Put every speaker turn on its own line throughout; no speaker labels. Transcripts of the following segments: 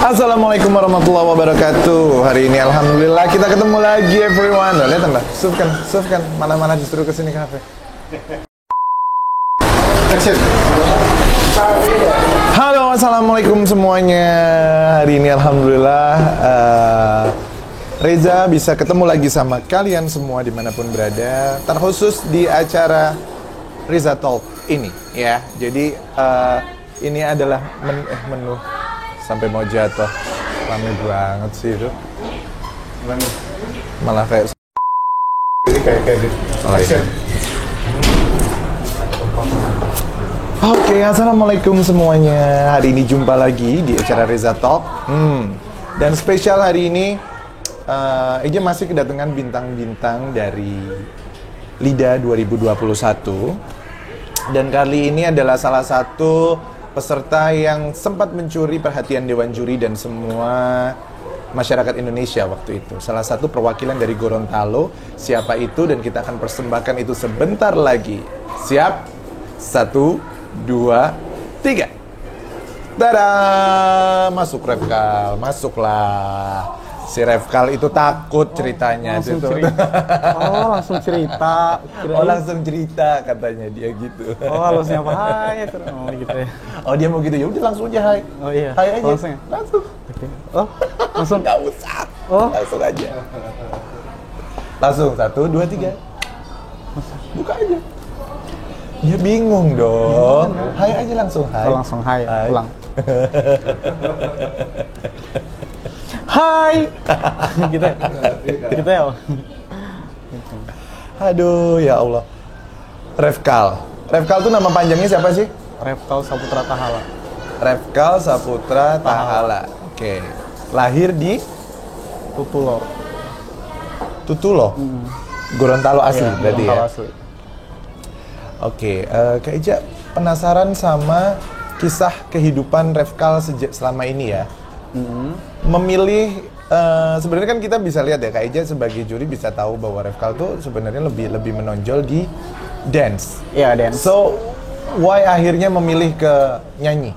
Assalamualaikum warahmatullahi wabarakatuh. Hari ini alhamdulillah kita ketemu lagi everyone. Lihat Anda, Sufkan, mana-mana justru kesini kafe. Halo, assalamualaikum semuanya. Hari ini alhamdulillah Reza bisa ketemu lagi sama kalian semua dimanapun berada, terkhusus di acara Reza Talk ini ya. Jadi ini adalah menu sampai mau jatuh, rame banget sih itu. Malah kayak ini kayak gitu. Oh iya. Oke, assalamualaikum semuanya. Hari ini jumpa lagi di acara Reza Talk. Dan spesial hari ini, Eja masih kedatangan bintang-bintang dari LIDA 2021. Dan kali ini adalah salah satu peserta yang sempat mencuri perhatian Dewan Juri dan semua masyarakat Indonesia waktu itu. Salah satu perwakilan dari Gorontalo. Siapa itu? Dan kita akan persembahkan itu sebentar lagi. Siap? 1, 2, 3. Tada! Masuk Revkal, masuklah. Si Revkal itu takut ceritanya.
Langsung cerita. Langsung cerita.
Langsung cerita katanya dia gitu.
Harus nyapa hai. Oh gitu ya.
Oh dia mau gitu, ya udah langsung aja hai.
Oh iya.
Hai aja.
Langsung ya?
Langsung.
Oke. Oh, langsung.
Nggak usah.
Oh.
Langsung aja. Langsung 1, 2, 3. Buka aja. Ya bingung dong. Hai aja langsung hai.
Oh, langsung hai. Pulang. Hai. Gitu ya.
Aduh ya Allah. Revkal tuh nama panjangnya siapa sih?
Revkal Saputra Tahala.
Revkal Saputra Tahala. Oke. Lahir di Tutulo. Gorontalo asli berarti ya.
Gorontalo asli.
Oke, Kak Eja penasaran sama kisah kehidupan Revkal selama ini ya. Memilih sebenarnya kan kita bisa lihat ya, Kak Eja sebagai juri bisa tahu bahwa Revkal tuh sebenarnya lebih menonjol di dance.
Iya, dance.
So, why akhirnya memilih ke nyanyi?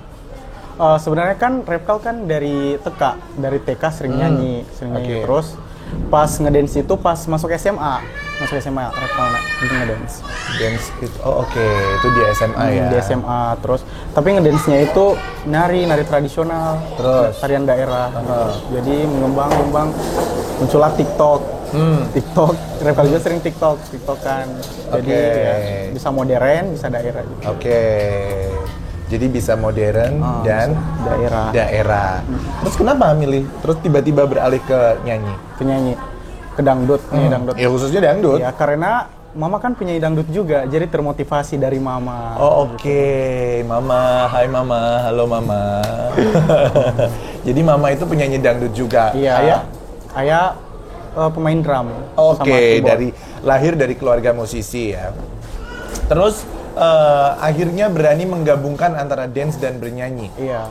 Sebenarnya kan Revkal kan dari TK sering nyanyi,
Okay.
Terus pas ngedance itu pas masuk SMA Revkal ngedance.
Dance itu, itu di SMA ya?
Di SMA, terus tapi ngedance-nya itu nari tradisional,
terus
tarian daerah. Jadi mengembang muncullah TikTok. Revkal juga sering TikTokan. Jadi ya, bisa modern, bisa daerah gitu.
Jadi bisa modern dan daerah. Terus kenapa milih? Terus tiba-tiba beralih ke nyanyi?
Ke dangdut, dangdut.
Ya khususnya dangdut.
Ya karena Mama kan penyanyi dangdut juga, jadi termotivasi dari Mama.
Mama, hai Mama, halo Mama. Jadi Mama itu penyanyi dangdut juga.
Iya. Ayah pemain drum.
Lahir dari keluarga musisi ya. Terus akhirnya berani menggabungkan antara dance dan bernyanyi.
Iya.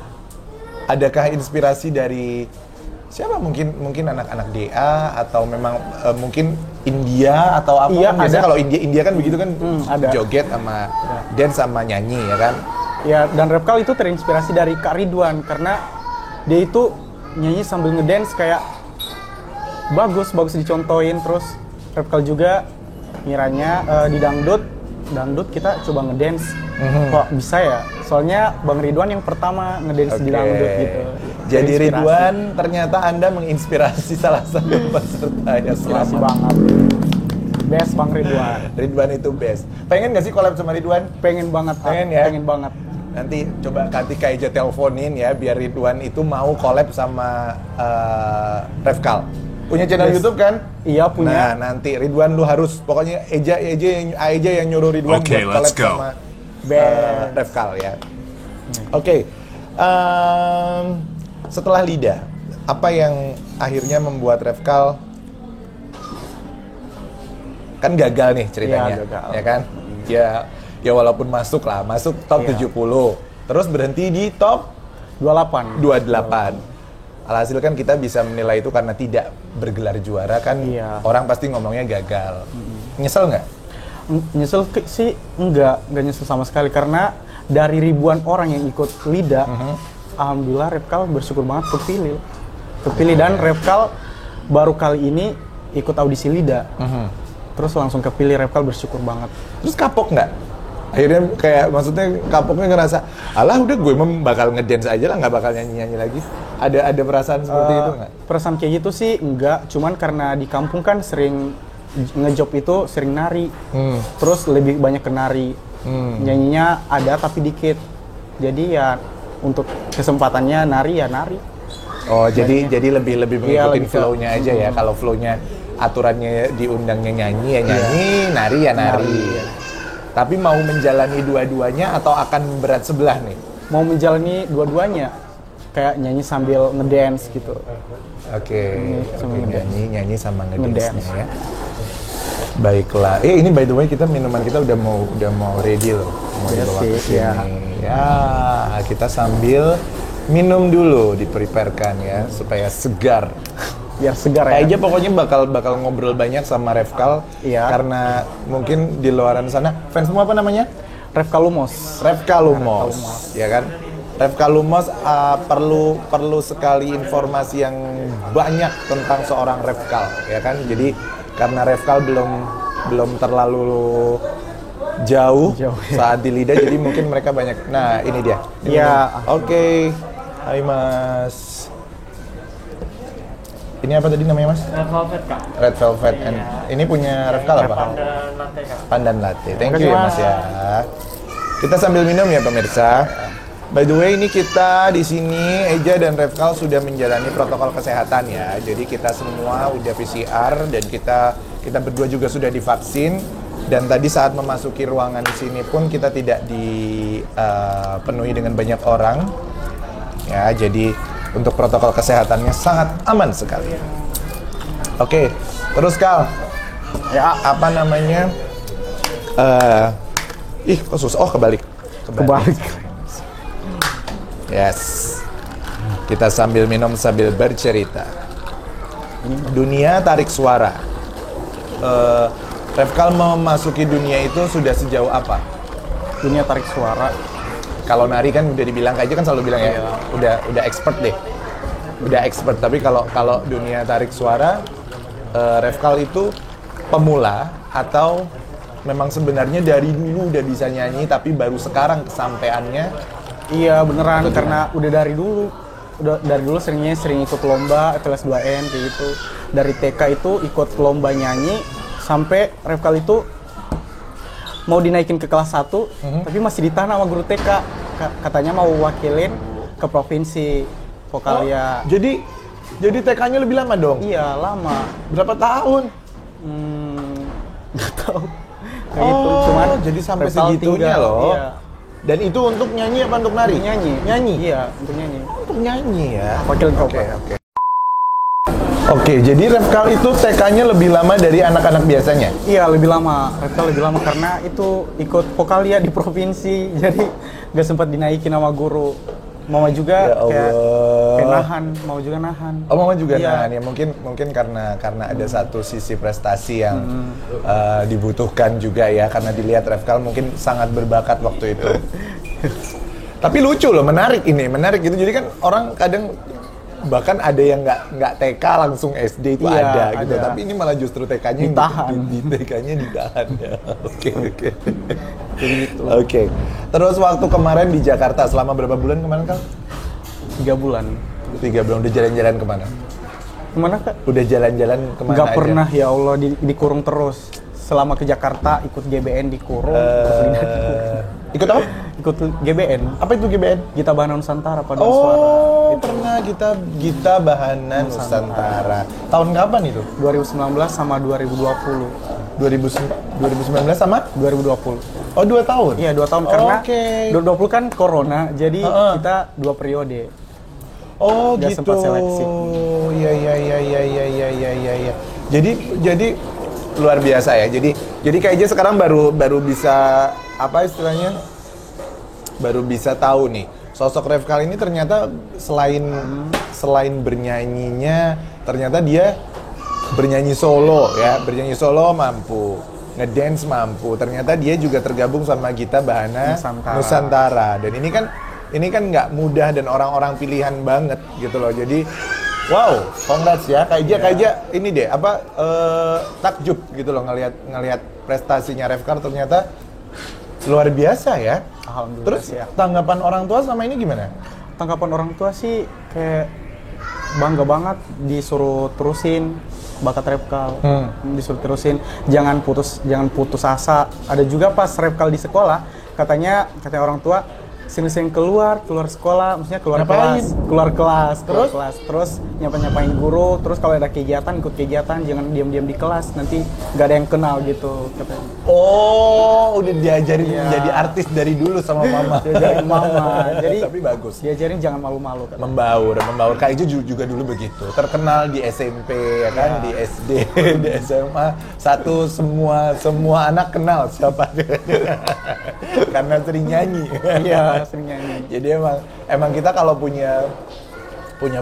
Adakah
inspirasi dari siapa? Mungkin anak-anak DA atau memang mungkin India atau apa?
Iya,
biasanya kalau India kan begitu kan,
ada.
Joget sama dance sama nyanyi ya kan?
Ya, dan Revkal itu terinspirasi dari Kak Ridwan karena dia itu nyanyi sambil ngedance kayak bagus dicontohin. Terus Revkal juga ngiranya di dangdut kita coba ngedance. Kok bisa ya? Soalnya Bang Ridwan yang pertama ngedance di dangdut gitu.
Jadi Ridwan ternyata Anda menginspirasi salah satu peserta ya.
Inspirasi banget. Best Bang Ridwan.
Ridwan itu best. Pengen nggak sih collab sama Ridwan?
Pengen banget. Pengen banget.
Nanti coba Kak Eja teleponin ya biar Ridwan itu mau collab sama Revkal. Punya channel YouTube kan?
Iya punya.
Nah nanti Ridwan lu harus pokoknya Eja yang nyuruh Ridwan buat collab sama Revkal ya. Setelah LIDA, apa yang akhirnya membuat Revkal kan gagal nih ceritanya?
Iya, gagal.
Ya kan? Ya walaupun masuk top 70. Terus berhenti di top
28.
Alhasil kan kita bisa menilai itu karena tidak bergelar juara kan. Orang pasti ngomongnya gagal. Nyesel nggak?
Nyesel sih enggak nyesel sama sekali karena dari ribuan orang yang ikut LIDA alhamdulillah Repkal bersyukur banget kepilih dan Repkal baru kali ini ikut audisi LIDA. Terus langsung kepilih, Repkal bersyukur banget.
Terus kapok nggak? Akhirnya kayak maksudnya kapoknya ngerasa, alah udah gue bakal ngedance aja lah, nggak bakal nyanyi-nyanyi lagi. Ada perasaan seperti itu nggak?
Perasaan kayak gitu sih enggak, cuman karena di kampung kan sering ngejob itu sering nari. Terus lebih banyak ke nari. Nyanyinya ada tapi dikit. Jadi ya untuk kesempatannya nari ya nari.
Oh, jadi lebih
Iya,
mengikutin
lebih ke-
flow-nya aja ya. Kalau flow-nya aturannya diundangnya nyanyi ya nyanyi, nari ya nari. Tapi mau menjalani dua-duanya atau akan berat sebelah nih?
Mau menjalani dua-duanya, kayak nyanyi sambil ngedance gitu.
Oke,
sambil
nyanyi sama ngedance
Ngedance.
ya. Baiklah. Ini by the way kita minuman kita udah mau ready loh. Mau
Iya
dibawa
sih,
ke sini.
ya.
Ya, kita sambil minum dulu, diprepare-kan ya supaya segar.
Biar segar ya.
Aja pokoknya bakal ngobrol banyak sama Repkal.
Iya.
Karena mungkin di luaran sana fans semua apa namanya?
Repkal Lumos.
Repkal Lumos, ya kan? Repkal Lumos perlu sekali informasi yang banyak tentang seorang Repkal, ya kan? Jadi karena Repkal belum terlalu jauh saat di lidah, jadi mungkin mereka banyak. Nah, ini dia.
Iya.
Oke. Hai Mas. Ini apa tadi namanya Mas?
Red Velvet, Kak.
Red Velvet. And ini punya Repkal apa?
Pandan latte, Kak.
Pandan latte. Thank
Makasih,
you ya Mas
Mas.
ya. Kita sambil minum ya pemirsa. By the way, ini kita di sini Eja dan Repkal sudah menjalani protokol kesehatan ya. Jadi kita semua udah PCR dan kita berdua juga sudah divaksin. Dan tadi saat memasuki ruangan di sini pun kita tidak dipenuhi dengan banyak orang. Ya, jadi untuk protokol kesehatannya sangat aman sekali. Oke, terus Kal. Ya, apa namanya? Kok susah? Oh, kebalik. Yes. Kita sambil minum sambil bercerita. Dunia tarik suara. Repkal memasuki dunia itu sudah sejauh apa?
Dunia tarik suara.
Kalau nari kan udah dibilang aja kan selalu bilang ya, udah expert deh. Udah expert, tapi kalau dunia tarik suara Repkal itu pemula atau memang sebenarnya dari dulu udah bisa nyanyi tapi baru sekarang kesampaiannya?
Iya beneran, karena udah dari dulu sering ikut lomba FLS 2N kayak gitu. Dari TK itu ikut lomba nyanyi sampai Repkal itu mau dinaikin ke kelas 1 tapi masih ditahan sama guru TK. Katanya mau wakilin ke provinsi vokalia.
Jadi TK-nya lebih lama dong?
Iya, lama.
Berapa tahun?
Nggak tahu. Kayak gitu. Cuman
jadi sampai
Repkal
segitunya
tinggal,
loh.
Iya.
Dan itu untuk nyanyi apa untuk nari?
Nyanyi.
Nyanyi?
Iya, untuk nyanyi.
Untuk nyanyi ya.
Wakilin ke
Oke. Oke, jadi Repkal itu TK-nya lebih lama dari anak-anak biasanya?
Iya, lebih lama. Repkal lebih lama karena itu ikut vokalia di provinsi. Jadi nggak sempat dinaikin sama guru. Mama juga kayak nahan, mau juga nahan.
Oh, Mama juga
Iya.
nahan ya. Mungkin karena ada satu sisi prestasi yang dibutuhkan juga ya, karena dilihat Repkal mungkin sangat berbakat waktu itu. Tapi lucu loh, menarik gitu. Jadi kan orang kadang bahkan ada yang nggak TK langsung SD itu
Iya,
ada gitu.
ada.
Tapi ini malah justru TK-nya yang
Ditahan.
di TK-nya ditahan ya. Oke. Oke. Terus waktu kemarin di Jakarta selama berapa bulan kemarin Kal?
3 bulan.
3 bulan udah jalan-jalan kemana?
Kemana Kak?
Udah jalan-jalan kemana
Nggak
aja?
pernah, ya Allah, dikurung terus. Selama ke Jakarta ikut GBN dikurung, terus pindah dikurung.
Ikut apa?
Ikut GBN,
Apa itu GBN?
Gita Bahana Nusantara paduan suara.
Oh, pernah Gita Bahana Nusantara. Tahun kapan itu?
2019 sama 2020.
2019 sama?
2020.
Oh, 2 tahun?
Iya, 2 tahun karena
Oke.
2020 kan corona, jadi kita 2 periode.
Oh,
Nggak
gitu.
sempat seleksi.
Iya. Jadi luar biasa ya. Jadi kayaknya sekarang baru bisa apa istilahnya? Baru bisa tahu nih. Sosok Repkal ini ternyata selain bernyanyinya, ternyata dia bernyanyi solo ya. Bernyanyi solo mampu, ngedance mampu. Ternyata dia juga tergabung sama Gita Bahana
Nusantara.
Nusantara. Dan ini kan ini kan nggak mudah dan orang-orang pilihan banget gitu loh. Jadi wow, congrats ya Kak Ija ini deh takjub gitu loh ngelihat prestasinya Revkal ternyata luar biasa ya.
Alhamdulillah.
Terus
ya.
tanggapan orang tua sama ini gimana?
Tanggapan orang tua sih kayak bangga banget disuruh terusin bakat Revkal. Disuruh terusin, jangan putus asa. Ada juga pas Revkal di sekolah, katanya orang tua sering-sering keluar sekolah, maksudnya keluar kelas, terus nyapa-nyapain guru, terus kalau ada kegiatan ikut kegiatan, jangan diam-diam di kelas, nanti nggak ada yang kenal gitu katanya.
Oh, udah diajarin menjadi artis dari dulu sama mama.
Diajarin mama, jadi
tapi bagus.
Diajarin jangan malu-malu. Katanya.
Membaur. Kak Ijo juga dulu begitu, terkenal di SMP ya kan, di SD, di SMA, semua anak kenal siapa dia. Karena sering nyanyi.
Iya, sering nyanyi.
Jadi emang kita kalau punya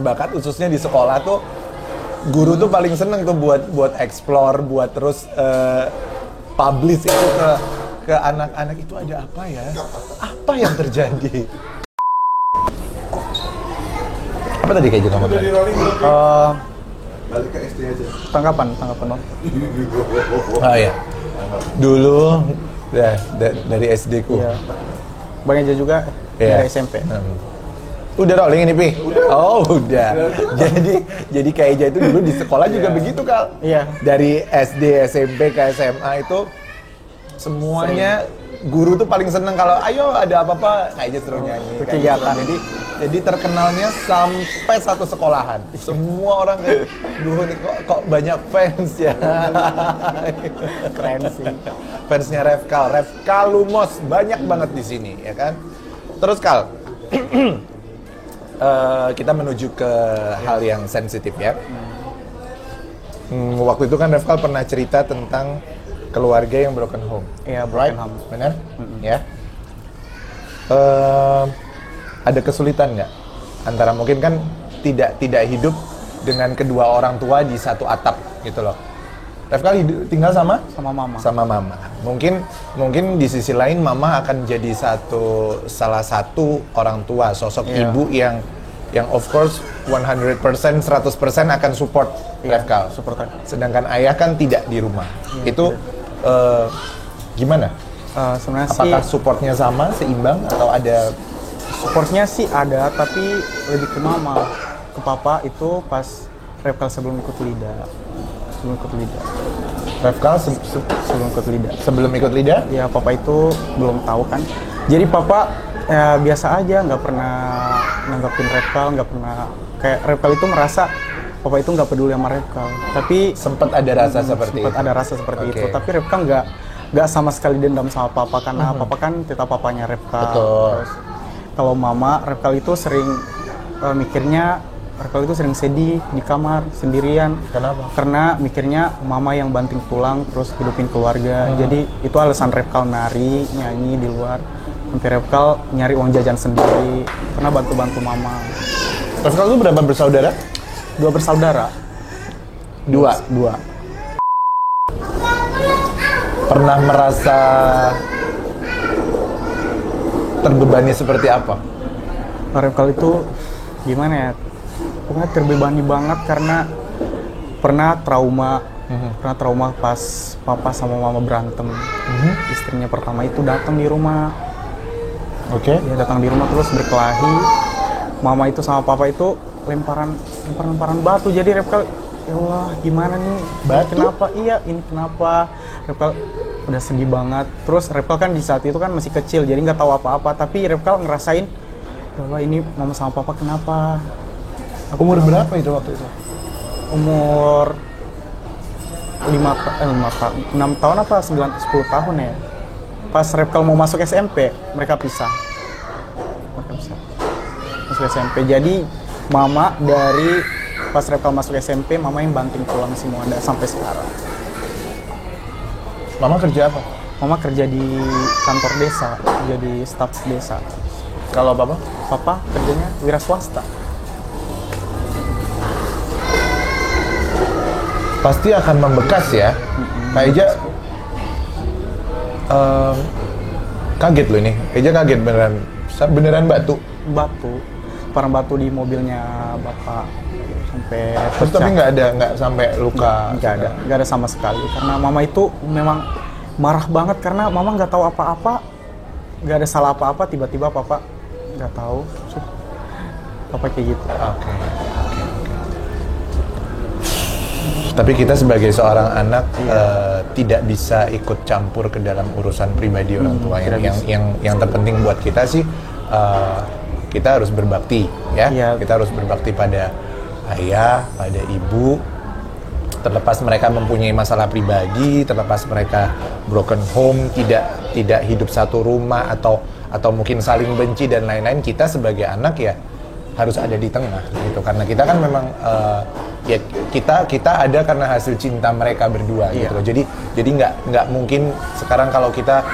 bakat khususnya di sekolah tuh guru tuh paling seneng tuh buat explore, buat terus publish itu ke anak-anak. Itu ada apa ya? Apa yang terjadi? Apa tadi kayak gitu kamu tadi?
Balik ke SD aja.
Tanggapan Bang.
Oh iya. Dulu dari SD ku.
Iya. Bang Eja juga dari SMP.
Udah rolling ini, Pi? Oh, udah. Jadi Kak Eja itu dulu di sekolah juga begitu, Kak.
Iya.
Dari SD, SMP ke SMA itu semuanya guru tuh paling seneng kalau ayo ada apa-apa Kak Eja suruh nyanyi.
Kegiatan.
Jadi terkenalnya sampai satu sekolahan. Semua orang kayak, duh ini kok banyak fans ya.
Keren sih.
Fansnya Revkal Lumos banyak banget di sini, ya kan? Terus Kal, kita menuju ke hal yang sensitif ya. Waktu itu kan Revkal pernah cerita tentang keluarga yang broken home.
Iya, broken home.
Benar? Ya. Ada kesulitan nggak antara mungkin kan tidak hidup dengan kedua orang tua di satu atap gitu loh. Revkal tinggal sama
mama.
Sama mama. Mungkin di sisi lain mama akan jadi salah satu orang tua, sosok ibu yang of course 100% akan support Revkal. Sedangkan ayah kan tidak di rumah. Itu gimana?
Sebenarnya
apakah
sih
supportnya sama, seimbang atau ada?
supportnya sih ada, tapi lebih ke mama. Ke papa itu pas Revkal sebelum ikut LIDA.
Revkal sebelum ikut LIDA?
Ya papa itu belum tahu kan. Jadi papa ya, biasa aja, nggak pernah nanggapin Revkal, nggak pernah kayak Revkal itu merasa papa itu nggak peduli sama Revkal. Tapi
sempat ada rasa seperti
itu. Tapi Revkal nggak sama sekali dendam sama papa karena papa kan tetap papanya Revkal. Terus kalau mama, Revkal itu sering mikirnya Revkal itu sering sedih di kamar sendirian.
Kenapa?
Karena mikirnya mama yang banting tulang terus hidupin keluarga. Jadi itu alasan Revkal nyanyi di luar. Sampai Revkal nyari uang jajan sendiri karena bantu-bantu mama.
Revkal itu berapa bersaudara?
2 bersaudara.
2. Pernah merasa terbebani seperti apa?
Revkal itu gimana ya? Pokoknya terbebani banget karena pernah trauma pas papa sama mama berantem. Istrinya pertama itu datang di rumah.
Oke.
Dia datang di rumah terus berkelahi. Mama itu sama papa itu lemparan batu. Jadi Revkal, ya Allah gimana nih?
Batu?
Kenapa? Iya, ini kenapa? Revkal udah sedih banget. Terus Revkal kan di saat itu kan masih kecil, jadi nggak tahu apa-apa. Tapi Revkal ngerasain, ya Allah ini mama sama papa kenapa?
Umur berapa itu waktu itu?
Umur 6 tahun apa 10 tahun ya. Pas Revkal mau masuk SMP, mereka pisah. Masuk SMP. Jadi mama dari pas Revkal masuk SMP, mama yang banting tulang semua sampai sekarang.
Mama kerja apa?
Mama kerja di kantor desa, jadi staf desa.
Kalau papa?
Papa kerjanya wira swasta.
Pasti akan membekas ya. Kak Eja kaget loh ini. Eja kaget beneran batu.
batu di mobilnya bapak sampai
Terus tapi nggak sampai luka.
nggak ada sama sekali karena mama itu memang marah banget karena mama nggak tahu apa-apa, nggak ada salah apa-apa, tiba-tiba papa nggak tahu papa kayak gitu.
Oke. Tapi kita sebagai seorang anak tidak bisa ikut campur ke dalam urusan pribadi orang tua. Yang terpenting buat kita sih kita harus berbakti, ya.
Iya.
Kita harus berbakti pada ayah, pada ibu. Terlepas mereka mempunyai masalah pribadi, terlepas mereka broken home, tidak hidup satu rumah atau mungkin saling benci dan lain-lain, kita sebagai anak ya harus ada di tengah gitu, karena kita kan memang ya kita ada karena hasil cinta mereka berdua gitu loh. Jadi nggak mungkin sekarang kalau kita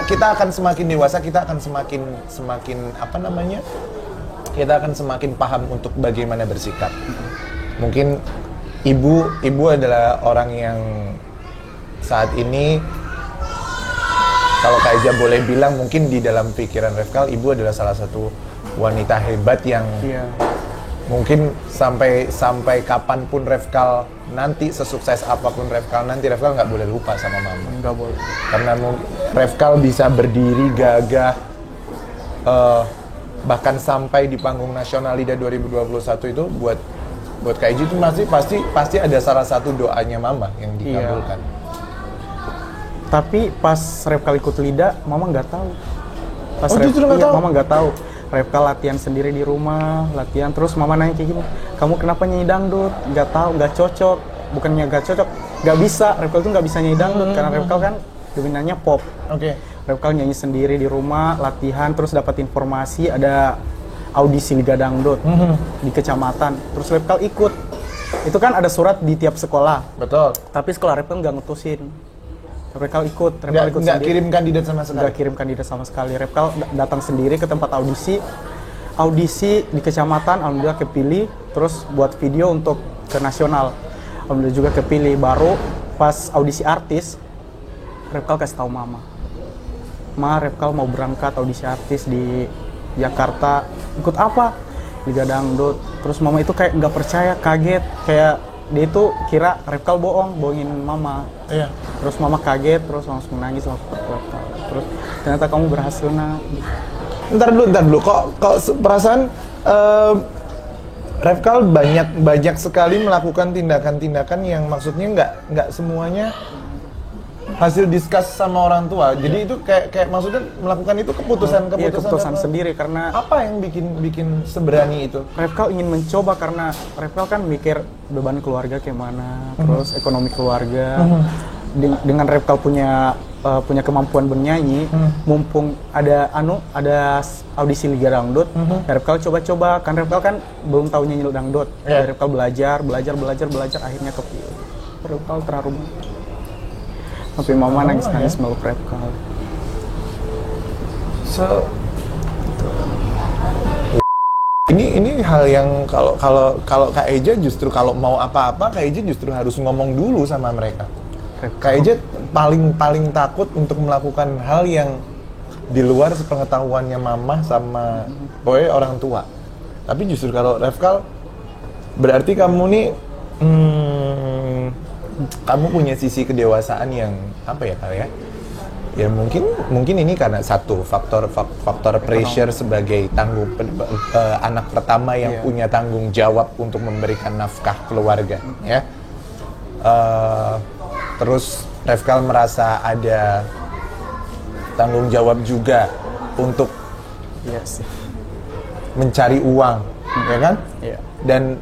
kita akan semakin dewasa, kita akan semakin apa namanya, kita akan semakin paham untuk bagaimana bersikap. Mungkin ibu adalah orang yang saat ini, kalau Kak Eja boleh bilang, mungkin di dalam pikiran Refkal, ibu adalah salah satu wanita hebat yang mungkin sampai kapanpun Refkal nanti, sesukses apapun Refkal nanti, Refkal nggak boleh lupa sama mama.
Nggak boleh.
Karena Refkal bisa berdiri gagah, bahkan sampai di panggung nasional LIDA 2021 itu buat Kak Eji itu pasti ada salah satu doanya mama yang dikabulkan.
Tapi pas Refkal ikut LIDA, mama nggak tahu.
Justru nggak tahu?
Mama nggak tahu. Refkal latihan sendiri di rumah, latihan terus mama nanya kayak gini, kamu kenapa nyanyi dangdut? Nggak tahu, nggak cocok. Bukannya nggak cocok, nggak bisa. Refkal tuh nggak bisa nyanyi dangdut karena Refkal kan dominannya pop.
Oke.
Refkal nyanyi sendiri di rumah, latihan, terus dapat informasi ada audisi Liga Dangdut di kecamatan. Terus Refkal ikut. Itu kan ada surat di tiap sekolah.
Betul.
Tapi sekolah Refkal nggak ngutusin. Refkal ikut
Nggak
sendiri.
kirim kandidat sama sekali.
Nggak kirim kandidat sama sekali. Refkal datang sendiri ke tempat audisi di kecamatan, alhamdulillah kepilih. Terus buat video untuk ke nasional, alhamdulillah juga kepilih. Baru pas audisi artis, Refkal kasih tahu mama, Refkal mau berangkat audisi artis di Jakarta. Ikut apa? Liga Dangdut. Terus mama itu kayak nggak percaya, kaget, kayak dia itu kira Refkal bohongin mama.
Iya.
Terus mama kaget, terus langsung nangis langsung Refkal. Terus ternyata kamu berhasil, nak.
Ntar dulu. Kok perasaan Refkal banyak sekali melakukan tindakan-tindakan yang maksudnya nggak semuanya hasil diskus sama orang tua. Jadi itu kayak maksudnya melakukan itu keputusan
sendiri karena
apa yang bikin seberani itu?
Refkal ingin mencoba karena Refkal kan mikir beban keluarga kayak mana, terus ekonomi keluarga. Dengan Refkal punya kemampuan bernyanyi, mumpung ada audisi Liga Dangdut, Refkal coba-coba. Kan Refkal kan belum tahu nyanyi dangdut. Refkal belajar, akhirnya kepilih. Refkal terharu. Sampai mama nangis-nangis meluk Refkal.
Ini hal yang kalau Kak Eja justru kalau mau apa-apa, Kak Eja justru harus ngomong dulu sama mereka. Kak Eja paling takut untuk melakukan hal yang di luar sepengetahuannya mama sama orang tua. Tapi justru kalau Refkal, berarti kamu nih kamu punya sisi kedewasaan yang apa ya Kak ya? Ya mungkin ini karena satu faktor pressure sebagai anak pertama yang punya tanggung jawab untuk memberikan nafkah keluarga, ya. Terus Refkal merasa ada tanggung jawab juga untuk mencari uang, ya kan?
Iya.
Dan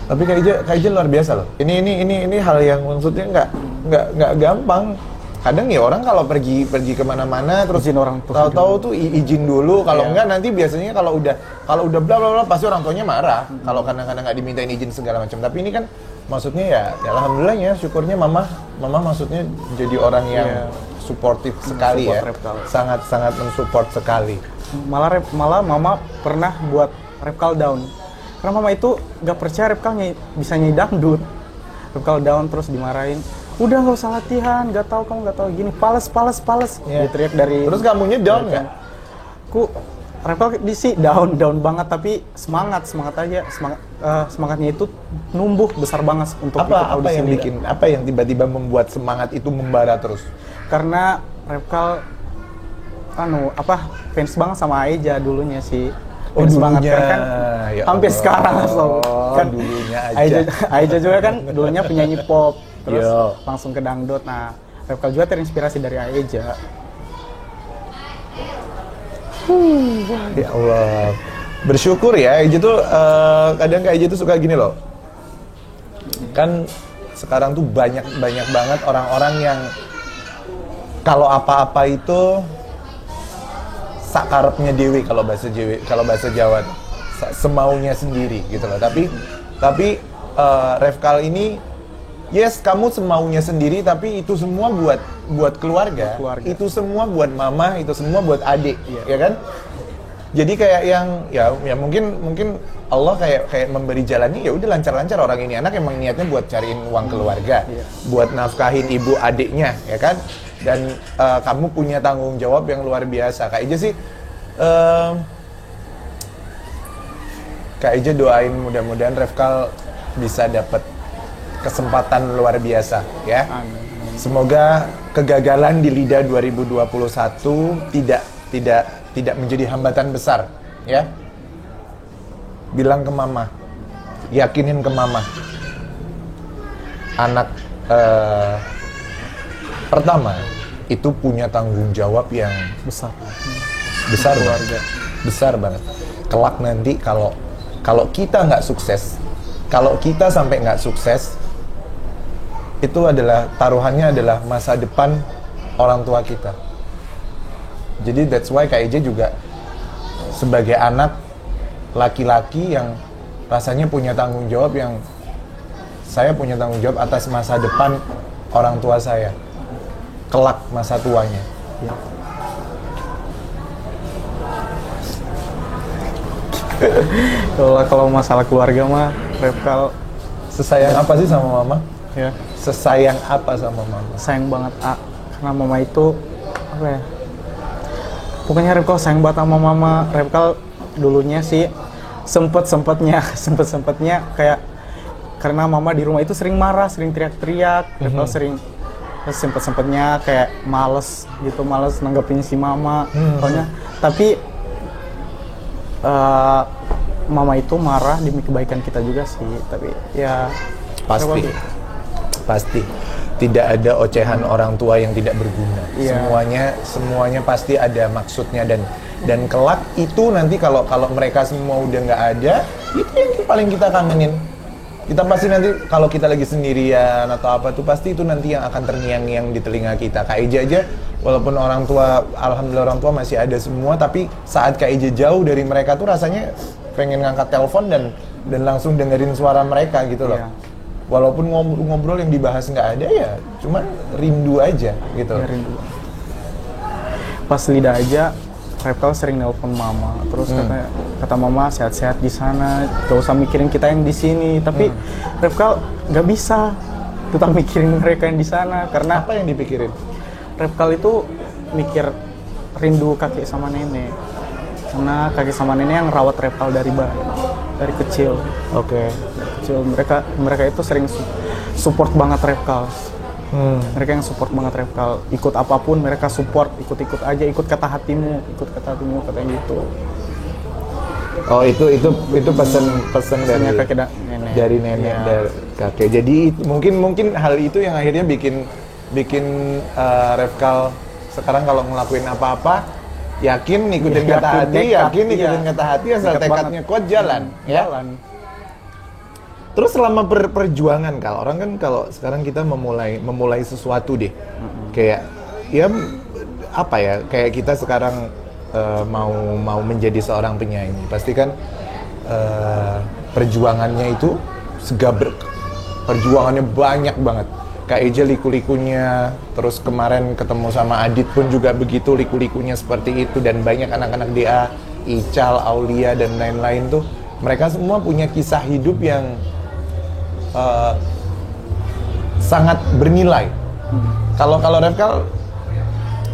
tapi Kak Eja luar biasa loh. Ini hal yang maksudnya nggak gampang. Kadang ya orang kalau pergi kemana-mana terus
izin orang tua
tahu-tahu tuh izin dulu. Kalau enggak nanti biasanya kalau udah bla bla bla pasti orang tuanya marah. Kalau kadang-kadang nggak dimintain izin segala macam. Tapi ini kan maksudnya ya alhamdulillah ya, syukurnya mama maksudnya jadi orang yang suportif sekali ya. Sangat mensupport sekali.
Malah mama pernah buat Refkal down. Karena mama itu nggak percaya Refkal bisa nyanyi dangdut. Refkal down terus dimarahin. udah nggak usah latihan, kamu nggak tahu gini, pales.
Iya.
Diteriak dari.
Terus kamunya down nggak?
Ku Repkal di sih down banget, tapi semangat aja, semangatnya itu numbuh besar banget untuk ikut
Apa
audisi
yang
Lida.
bikin, apa yang tiba-tiba membuat semangat itu membara terus?
Karena Repkal fans banget sama Aeja dulunya sih. Fans banget karena kan
Ya
hampir
Allah.
sekarang kan
Dulunya aja.
Aeja juga kan dulunya penyanyi pop, terus
Yo.
langsung ke dangdut. Nah, Repkal juga terinspirasi dari Aeja.
Ya Allah. Bersyukur ya, Eja tuh kadang Kak Eja tuh suka gini loh. Kan sekarang tuh banyak banget orang-orang yang kalau apa-apa itu sakarepnya dewi kalau bahasa Jawa tuh. Semaunya sendiri gitu loh. Tapi Repkal ini yes, kamu semaunya sendiri, tapi itu semua buat keluarga. Itu semua buat mama, itu semua buat adik, ya kan? Jadi kayak yang ya mungkin Allah kayak memberi jalannya, ya udah lancar-lancar, orang ini anak emang niatnya buat cariin uang keluarga, buat nafkahin ibu adiknya, ya kan? Dan kamu punya tanggung jawab yang luar biasa. Kak Eja sih Kak Eja doain mudah-mudahan Repkal bisa dapat kesempatan luar biasa ya.
Amin.
Semoga kegagalan di Lida 2021 tidak menjadi hambatan besar ya. Bilang ke mama, yakinin ke mama. Anak pertama itu punya tanggung jawab yang
Besar
banget. Besar banget. Kelak nanti kalau kita nggak sukses, kalau kita sampai nggak sukses, itu adalah taruhannya adalah masa depan orang tua kita. Jadi that's why Kak Eja juga sebagai anak laki-laki yang rasanya punya tanggung jawab, yang saya punya tanggung jawab atas masa depan orang tua saya, kelak masa tuanya.
Ya. Kalau masalah keluarga mah Repkal
Sesayang apa sih sama mama?
ya
Sesayang apa sama mama?
sayang banget karena mama itu apa ya, pokoknya Repkal sayang banget sama mama. Repkal dulunya sih sempetnya kayak karena mama di rumah itu sering marah, sering teriak-teriak. Repkal sering sempetnya kayak males nanggepin si mama. Pokoknya tapi mama itu marah demi kebaikan kita juga sih, tapi ya
Pasti tidak ada ocehan orang tua yang tidak berguna.
Iya.
Semuanya pasti ada maksudnya, dan kelak itu nanti kalau mereka semua udah nggak ada, itu yang paling kita kangenin. Kita pasti nanti kalau kita lagi sendirian atau apa tuh, pasti itu nanti yang akan terngiang-ngiang di telinga kita. Kak Eja aja walaupun orang tua, alhamdulillah orang tua masih ada semua, tapi saat Kak Eja jauh dari mereka tuh rasanya pengen ngangkat telepon dan langsung dengerin suara mereka gitu loh.
Iya.
Walaupun ngobrol yang dibahas nggak ada, ya cuman rindu aja gitu.
Ya, rindu. Pas Lida aja Repkal sering nelpon mama, terus kata mama sehat-sehat di sana, gak usah mikirin kita yang di sini. Tapi Repkal nggak bisa tetap mikirin mereka yang di sana, karena
Apa yang dipikirin?
Repkal itu mikir rindu kakek sama nenek, karena kakek sama nenek yang rawat Repkal dari kecil.
Oke.
Kecil mereka itu sering support banget Repkal. Mereka yang support banget Repkal, ikut apapun mereka support, ikut aja, ikut kata hatimu katanya gitu.
Oh, itu pesan
Pesannya
dari
kakek dan nenek.
dari nenek,
Iya.
dari kakek. Jadi mungkin hal itu yang akhirnya bikin Repkal sekarang kalau ngelakuin apa-apa yakin ngikutin kata hati, ngikutin kata hati, asal
Nekat
tekadnya
banget.
kuat jalan, ya.
Jalan.
Terus selama perjuangan, Kal, orang kan kalau sekarang kita memulai sesuatu deh, kayak ya apa ya, kayak kita sekarang mau menjadi seorang penyanyi, pasti kan perjuangannya itu perjuangannya banyak banget. Kak Eja liku-likunya, terus kemarin ketemu sama Adit pun juga begitu, liku-likunya seperti itu, dan banyak anak-anak DA, Ical, Aulia, dan lain-lain tuh, mereka semua punya kisah hidup yang sangat bernilai. Kalau Refkal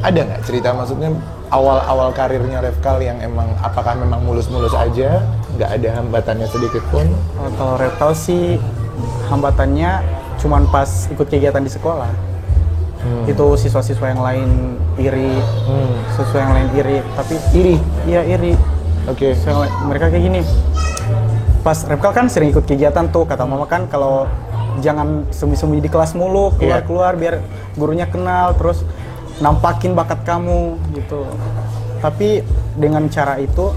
ada nggak cerita, maksudnya awal karirnya Refkal yang emang apakah memang mulus-mulus aja, nggak ada hambatannya sedikit pun?
Kalau Refkal sih hambatannya cuman pas ikut kegiatan di sekolah. Itu siswa-siswa yang lain iri, siswa yang lain iri, tapi
Iri?
Iya iri.
Oke.
Mereka kayak gini. Pas Refkal kan sering ikut kegiatan tuh, kata mama kan kalau jangan sembunyi-sembunyi di kelas mulu, keluar-keluar biar gurunya kenal, terus nampakin bakat kamu gitu. Tapi dengan cara itu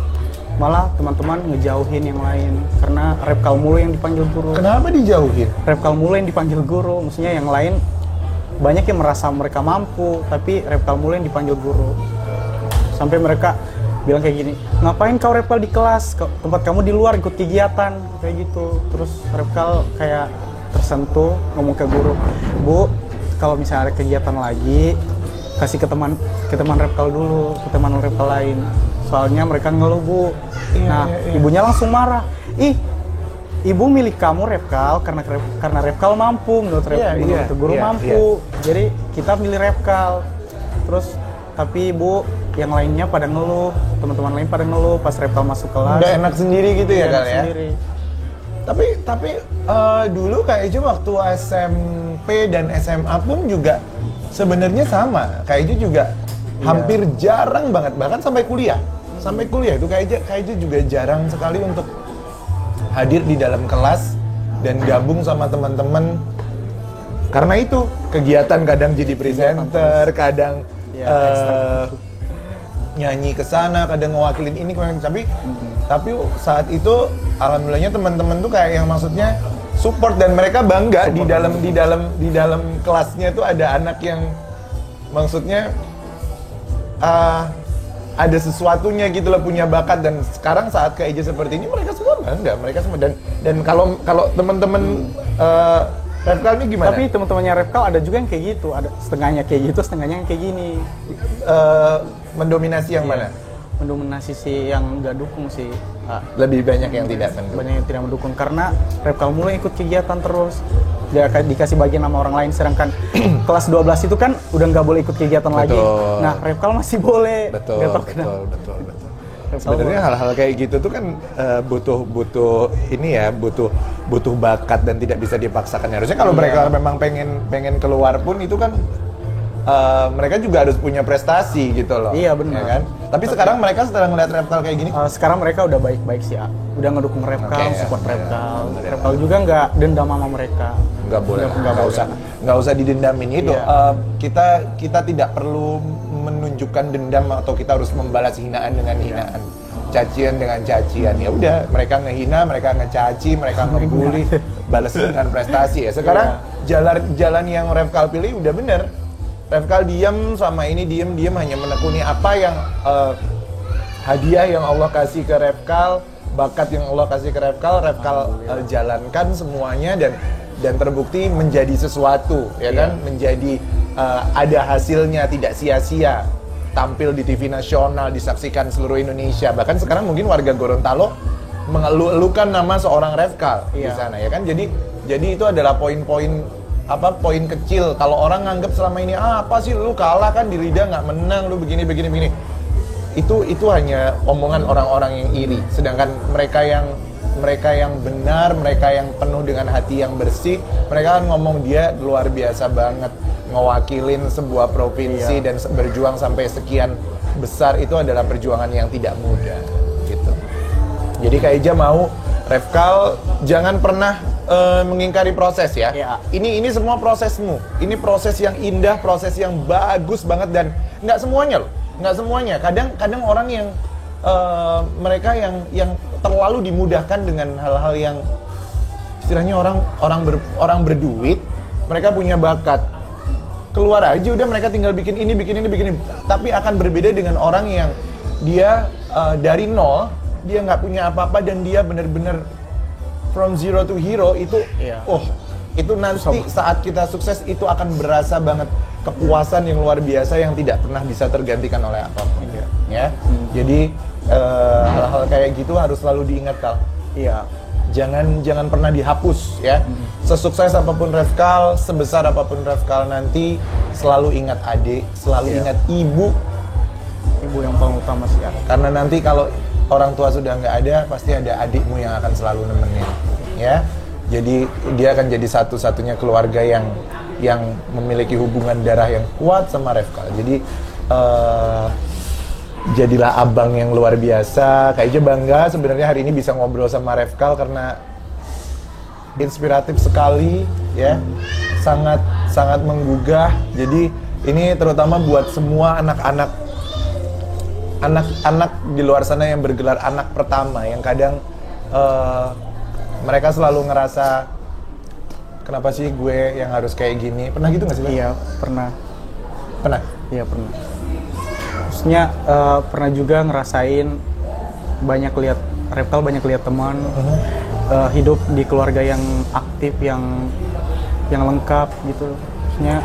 malah teman-teman ngejauhin yang lain karena Refkal mulu yang dipanggil guru.
Kenapa dijauhin?
Refkal mulu yang dipanggil guru, maksudnya yang lain banyak yang merasa mereka mampu, tapi Refkal mulu yang dipanggil guru. Sampai mereka bilang kayak gini, ngapain kau Refkal di kelas, tempat kamu di luar ikut kegiatan, kayak gitu. Terus Refkal kayak tersentuh ngomong ke guru, Bu, kalau misalnya ada kegiatan lagi, kasih ke teman Refkal dulu, ke teman Refkal lain. Soalnya mereka ngeluh, Bu. Nah, ibunya langsung marah. Ih, ibu milih kamu Refkal karena Refkal mampu, menurut guru mampu. Jadi kita milih Refkal. Terus tapi ibu yang lainnya pada ngeluh, teman-teman lain pada ngeluh pas Refkal masuk kelas.
Nggak enak sendiri gitu ya kali ya?
Sendiri.
Tapi dulu kayaknya waktu SMP dan SMA pun juga sebenarnya sama. Kayaknya juga hampir jarang banget, bahkan sampai kuliah. Sampai kuliah itu kayaknya juga jarang sekali untuk hadir di dalam kelas dan gabung sama teman-teman. Karena itu kegiatan kadang jadi presenter, kadang nyanyi ke sana, kadang ngewakilin ini, tapi saat itu alhamdulillahnya teman-teman tuh kayak yang maksudnya support dan mereka bangga di dalam kelasnya tuh ada anak yang maksudnya ada sesuatunya gitu loh, punya bakat. Dan sekarang saat ke EJ seperti ini mereka semua bangga, mereka semua. Dan kalau teman-teman Refkal ini gimana?
Tapi teman-temannya Refkal ada juga yang kayak gitu, ada setengahnya kayak gitu, setengahnya yang kayak gini.
Mendominasi yang mana?
Mendominasi sih yang nggak dukung sih.
Lebih banyak yang tidak mendukung.
Banyak yang tidak mendukung karena Refkal mulai ikut kegiatan terus. Dia dikasih bagian sama orang lain, sedangkan kelas 12 itu kan udah nggak boleh ikut kegiatan lagi. Nah, Refkal masih boleh.
Betul. Sebenarnya hal-hal kayak gitu tuh kan butuh ini ya, butuh bakat dan tidak bisa dipaksakan. Harusnya kalau mereka memang pengen keluar pun itu kan mereka juga harus punya prestasi gitu loh.
Iya benar.
Ya kan? Tapi sekarang mereka setelah ngeliat Refkal kayak gini,
sekarang mereka udah baik-baik sih, udah ngedukung Refkal, support Refkal. Refkal juga nggak dendam sama mereka.
Nggak boleh, nggak usah didendamin itu. Kita tidak perlu menunjukkan dendam atau kita harus membalas hinaan dengan hinaan, cacian dengan cacian. Ya udah, mereka ngehina, mereka ngecaci, mereka ngebully, balas dengan prestasi ya. Sekarang jalan yang Refkal pilih udah bener. Refkal diam sama ini, diam hanya menekuni apa yang hadiah yang Allah kasih ke Refkal, bakat yang Allah kasih ke Refkal jalankan semuanya dan terbukti menjadi sesuatu, ya kan? Menjadi ada hasilnya, tidak sia-sia. Tampil di TV nasional, disaksikan seluruh Indonesia. Bahkan sekarang mungkin warga Gorontalo mengeluh-elukan nama seorang Refkal di sana, ya kan? Jadi itu adalah poin kecil. Kalau orang nganggap selama ini apa sih lu kalah kan, di Rida nggak menang, lu begini. Itu hanya omongan orang-orang yang iri. Sedangkan mereka yang benar, mereka yang penuh dengan hati yang bersih, mereka kan ngomong dia luar biasa banget ngewakilin sebuah provinsi dan berjuang sampai sekian besar. Itu adalah perjuangan yang tidak mudah gitu. Jadi Kak Eja mau Refkal jangan pernah mengingkari proses ya. Ini semua prosesmu. Ini proses yang indah, proses yang bagus banget, dan nggak semuanya loh. Nggak semuanya. Kadang orang yang mereka yang terlalu dimudahkan dengan hal-hal yang istilahnya orang berduit, mereka punya bakat. Keluar aja udah, mereka tinggal bikin ini. Tapi akan berbeda dengan orang yang dia dari nol, dia nggak punya apa-apa dan dia benar-benar from zero to hero. Itu itu nanti saat kita sukses itu akan berasa banget, kepuasan yang luar biasa yang tidak pernah bisa tergantikan oleh apapun. Ya. Jadi hal-hal kayak gitu harus selalu diingat, Kal.
Iya.
Jangan pernah dihapus ya. Sesukses apapun Revkal, sebesar apapun Revkal nanti, selalu ingat adik, selalu ingat ibu.
Ibu yang paling utama sih ya.
Karena nanti kalau orang tua sudah nggak ada, pasti ada adikmu yang akan selalu nemenin, ya. Jadi dia akan jadi satu-satunya keluarga yang memiliki hubungan darah yang kuat sama Revkal. Jadi jadilah abang yang luar biasa. Kayaknya bangga sebenarnya hari ini bisa ngobrol sama Revkal karena inspiratif sekali, ya. Sangat menggugah. Jadi ini terutama buat semua anak-anak di luar sana yang bergelar anak pertama, yang kadang mereka selalu ngerasa kenapa sih gue yang harus kayak gini. Pernah gitu nggak sih?
Iya, pernah.
Pernah?
Iya, pernah. Maksudnya pernah juga ngerasain Revkal banyak lihat teman hidup di keluarga yang aktif, yang lengkap gitu. Maksudnya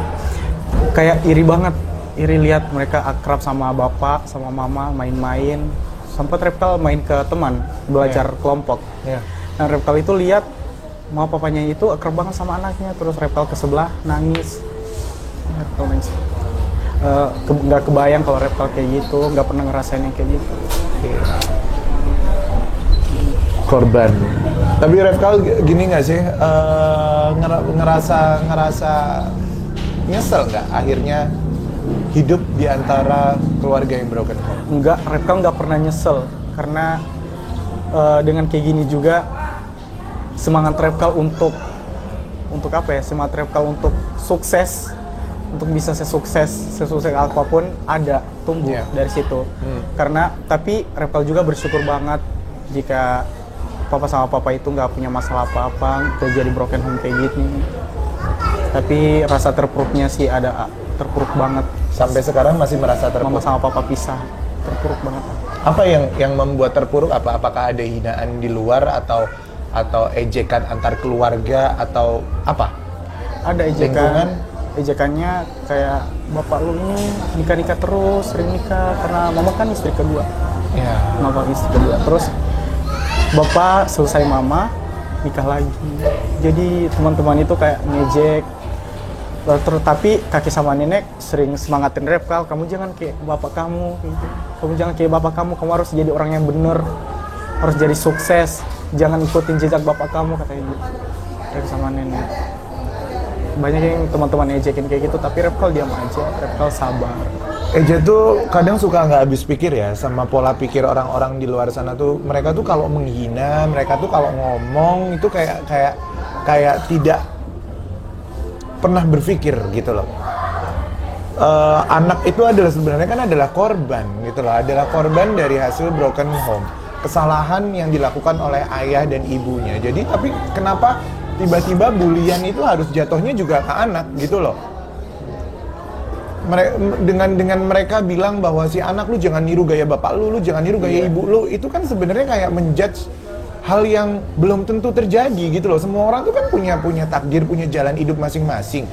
kayak iri banget. Iri lihat mereka akrab sama bapak, sama mama, main-main. Sempat Revkal main ke teman, belajar kelompok. Nah, Revkal itu lihat mama papanya itu akrab banget sama anaknya, terus Revkal ke sebelah nangis. Revkal nangis. Nggak kebayang kalau Revkal kayak gitu, nggak pernah ngerasain yang kayak gitu.
Korban. Tapi Revkal gini nggak sih, ngerasa nyesel nggak akhirnya hidup di antara keluarga yang broken home?
Enggak, Revkal nggak pernah nyesel karena dengan kayak gini juga semangat Revkal untuk apa ya? Semangat Revkal untuk sukses, untuk bisa sesukses apapun ada tumbuh dari situ. Karena tapi Revkal juga bersyukur banget jika papa sama papa itu nggak punya masalah apa-apa, terjadi broken home kayak gini. Tapi rasa terpuruknya sih terpuruk banget.
Sampai sekarang masih merasa terpuruk?
Mama sama papa pisah, terpuruk banget.
Apa yang membuat terpuruk? Apakah ada hinaan di luar atau ejekan antar keluarga atau apa?
Ada ejekannya kayak bapak lu ini nikah terus, sering nikah karena mama kan istri kedua.
Ya.
Mama istri kedua. Terus bapak selesai mama nikah lagi. Jadi teman-teman itu kayak ngejek. Tapi kakek sama nenek sering semangatin Revkal, kamu jangan kayak bapak kamu, gitu. Kamu jangan kayak bapak kamu harus jadi orang yang bener, harus jadi sukses, jangan ikutin jejak bapak kamu, katanya gitu. Kakek sama nenek. Banyak yang teman-teman ejekin kayak gitu, tapi Revkal diam aja, Revkal sabar.
Eja tuh kadang suka nggak habis pikir ya sama pola pikir orang-orang di luar sana tuh. Mereka tuh kalau menghina, mereka tuh kalau ngomong itu kayak tidak pernah berpikir gitu loh. Anak itu sebenarnya kan adalah korban gitu loh, adalah korban dari hasil broken home, kesalahan yang dilakukan oleh ayah dan ibunya. Jadi tapi kenapa tiba-tiba bulian itu harus jatuhnya juga ke anak gitu loh? Dengan mereka bilang bahwa si anak lu jangan niru gaya bapak lu jangan niru gaya ibu lu, itu kan sebenarnya kayak menjudge hal yang belum tentu terjadi gitu loh. Semua orang tuh kan punya takdir, punya jalan hidup masing-masing.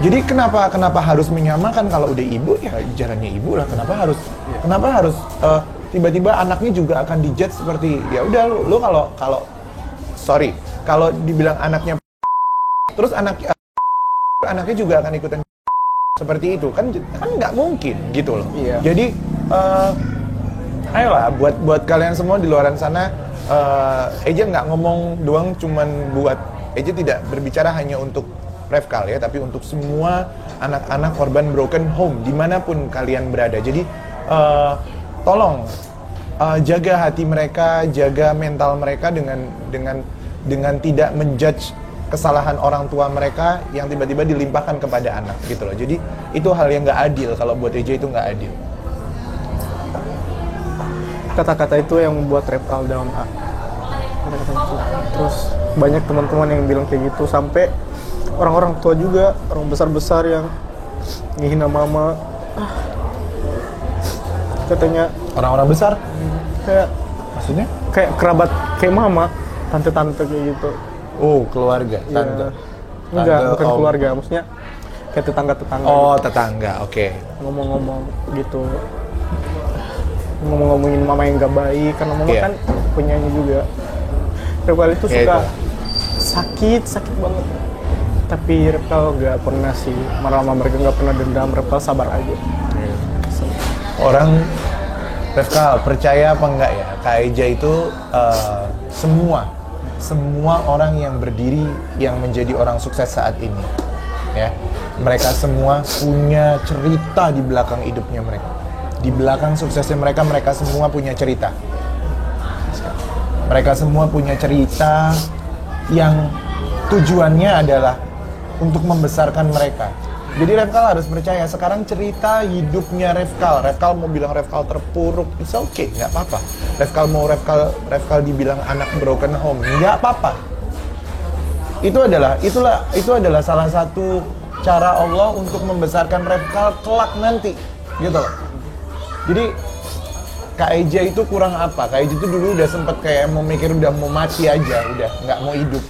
Jadi kenapa harus menyamakan? Kalau udah ibu ya jalannya ibu lah. Kenapa harus tiba-tiba anaknya juga akan dijudge seperti ya udah lu kalau dibilang anaknya terus anaknya juga akan ikutan seperti itu kan nggak mungkin gitu loh.
Iya.
Jadi ayolah buat kalian semua di luar sana, Eja nggak ngomong doang cuman buat Eja tidak berbicara hanya untuk Revkal ya, tapi untuk semua anak-anak korban broken home dimanapun kalian berada. Jadi tolong jaga hati mereka, jaga mental mereka dengan tidak menjudge kesalahan orang tua mereka yang tiba-tiba dilimpahkan kepada anak gitu loh. Jadi itu hal yang nggak adil, kalau buat Eja itu nggak adil.
Kata-kata itu yang membuat Revkal down. Kata-kata itu. Terus banyak teman-teman yang bilang kayak gitu, sampai orang-orang tua juga, orang besar-besar yang ngehina mama. Katanya
Orang-orang besar?
Kayak
Maksudnya?
Kayak kerabat, kayak mama, tante-tante kayak gitu.
Oh, keluarga, tante.
Ya. Enggak,
Tante,
bukan
om.
keluarga, maksudnya kayak tetangga-tetangga.
Oh,
gitu.
tetangga, oke.
Ngomong-ngomong gitu. Ngomong-ngomongin mama yang gak baik, karena mama
Iya.
kan penyanyi juga. Repkal itu
Ya,
suka
itu.
sakit banget. Tapi Repkal nggak pernah sih marah sama mereka, nggak pernah dendam. Repkal sabar aja.
Orang Refkal percaya apa enggak ya, Kak Eja itu semua orang yang berdiri yang menjadi orang sukses saat ini, ya, mereka semua punya cerita di belakang hidupnya mereka, di belakang suksesnya mereka semua punya cerita. Mereka semua punya cerita yang tujuannya adalah untuk membesarkan mereka. Jadi Refkal harus percaya, sekarang cerita hidupnya Refkal mau bilang Refkal terpuruk, it's okay, nggak apa-apa. Refkal mau Refkal dibilang anak broken home, nggak apa-apa. Itu adalah salah satu cara Allah untuk membesarkan Refkal kelak nanti, gitu loh. Jadi Kak Eja itu kurang apa? Kak Eja itu dulu udah sempet kayak mau mikir udah mau mati aja, udah nggak mau hidup.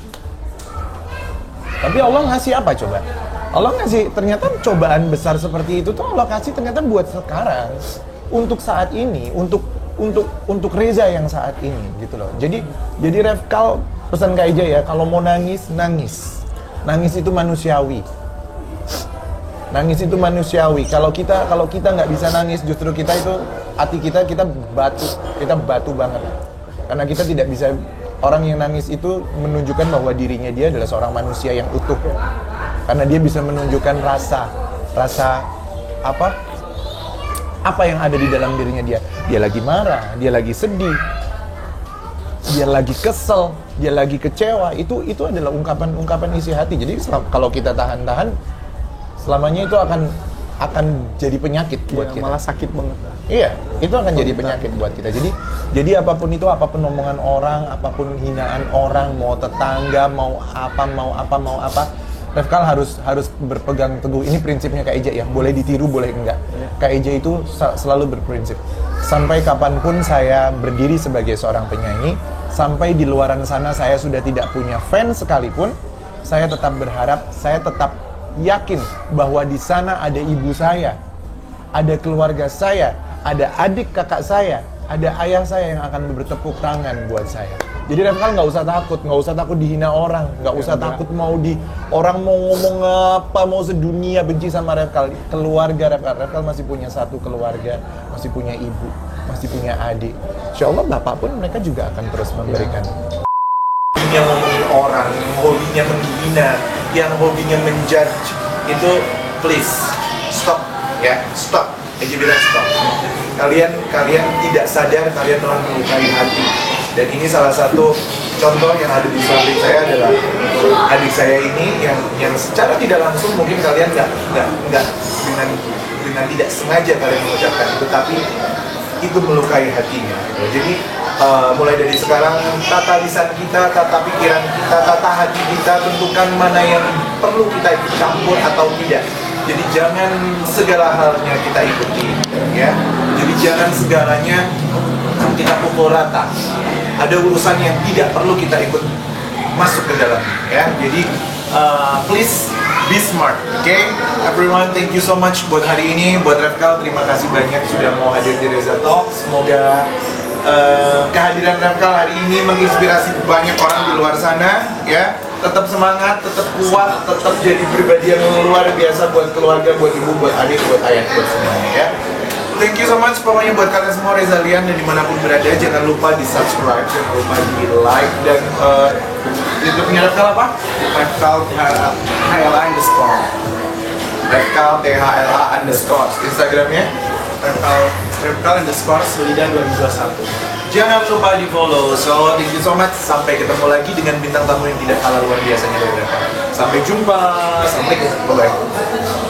Tapi Allah ngasih apa coba? Allah ngasih ternyata cobaan besar seperti itu tuh Allah kasih ternyata buat sekarang, untuk saat ini, untuk Reza yang saat ini, gitu loh. Jadi Refkal pesan Kak Eja ya, kalau mau nangis itu manusiawi. Nangis itu manusiawi. Kalau kita nggak bisa nangis, justru kita itu hati kita batu banget. Karena kita tidak bisa, orang yang nangis itu menunjukkan bahwa dirinya dia adalah seorang manusia yang utuh. Karena dia bisa menunjukkan rasa apa yang ada di dalam dirinya dia. Dia lagi marah, dia lagi sedih, dia lagi kesel, dia lagi kecewa. Itu adalah ungkapan isi hati. Jadi kalau kita tahan-tahan, selamanya itu akan jadi penyakit buat kita.
Malah sakit banget.
Iya, itu akan jadi penyakit buat kita. Jadi apapun omongan orang, apapun hinaan orang, mau tetangga, mau apa, Refkal harus berpegang teguh. Ini prinsipnya Kak Eja ya, boleh ditiru, boleh enggak. Kak Eja itu selalu berprinsip. Sampai kapanpun saya berdiri sebagai seorang penyanyi, sampai di luaran sana saya sudah tidak punya fans sekalipun, saya tetap berharap, saya tetap yakin bahwa di sana ada ibu saya, ada keluarga saya, ada adik kakak saya, ada ayah saya yang akan bertepuk tangan buat saya. Jadi Refkal nggak usah takut dihina orang, nggak usah takut orang mau ngomong apa, mau sedunia benci sama Refkal. Keluarga Refkal masih punya satu keluarga, masih punya ibu, masih punya adik. Insya Allah bapak pun mereka juga akan terus memberikan. Yang ngomongin orang, yang hobinya menghina, yang hobinya menjudge, itu please stop ya, stop. Eja bilang stop. Kalian tidak sadar kalian telah melukai hati. Dan ini salah satu contoh yang ada di samping saya adalah adik saya ini yang secara tidak langsung mungkin kalian nggak dengan tidak sengaja kalian mengucapkan itu, tapi itu melukai hatinya. Jadi mulai dari sekarang tata lisan kita, tata pikiran kita, tata hati kita, tentukan mana yang perlu kita ikut campur atau tidak. Jadi jangan segala halnya kita ikuti, ya. Jadi jangan segalanya kita pukul rata. Ada urusan yang tidak perlu kita ikut masuk ke dalam, ya. Jadi please be smart, okay? Everyone, thank you so much buat hari ini, buat Refkal, terima kasih banyak sudah mau hadir di Reza Talk. Semoga kehadiran Refkal hari ini menginspirasi banyak orang di luar sana, ya. Tetap semangat, tetap kuat, tetap jadi pribadi yang luar biasa buat keluarga, buat ibu, buat adik, buat ayah, buat semuanya, ya. Thank you so much pokoknya buat kalian semua, Rezalian, dan dimanapun berada, jangan lupa di subscribe, jangan lupa di like, dan YouTube-nya Refkal apa? Refkal THLA underscore. Refkal THLA underscore. Instagramnya? Refkal underscore Solidan 2021. Jangan lupa di follow. So thank you so much. Sampai ketemu lagi dengan bintang tamu yang tidak kalah luar biasanya dari Refkal. Sampai jumpa. Assalamualaikum. Bye-bye.